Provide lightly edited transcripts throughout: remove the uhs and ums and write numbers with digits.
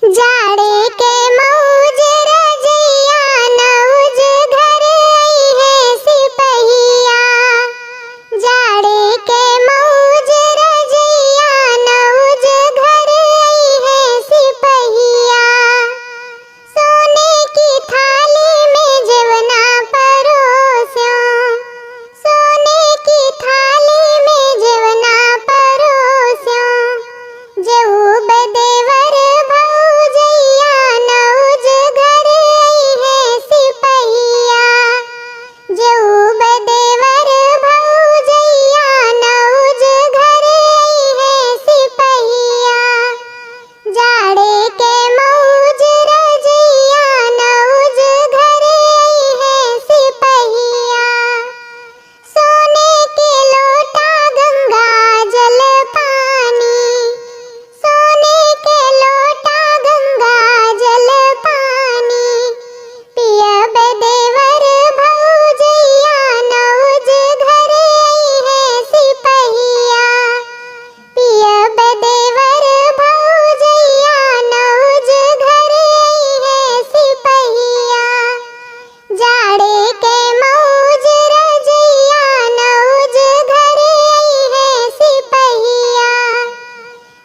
जाड़े के मौज रजैया नौज घर आई है सिपहिया। जाड़े के मौज रजैया नौज घर आई है सिपहिया। सोने की थाली में जेवना परोस्यों, सोने की थाली में जेवना परोस्यों। जेऊ बदेवर भौजैया नौज घर आई है सिपहिया। जेऊ बदेवर भौजैया नौज घर आई है सिपहिया। जाड़े के मौज रजैया नौज घर आई है सिपहिया। सोने के लोटा गंगा जल पानी, सोने के लोटा गंगा जल पानी। पियब देवर भौजैया नौज घर आई है सिपहिया। पियब देवर भौजैया नौज घर आई है सिपहिया। जाड़े के मौज रजैया नौज घर आई है सिपहिया।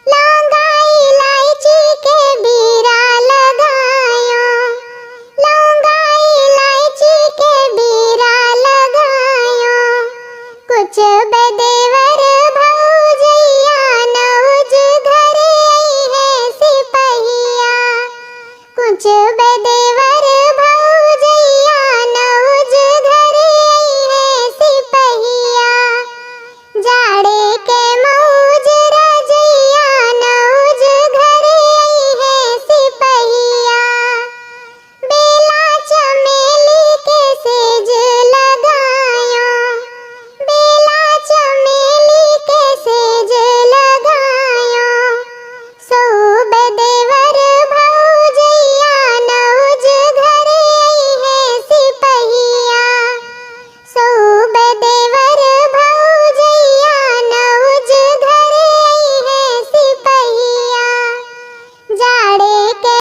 लौंगा इलायची के बीरा लगायो, लौंगा इलायची के बीरा लगायो। कुछ बदेवर भौजैया नौज घर आई है सिपहिया। कुछ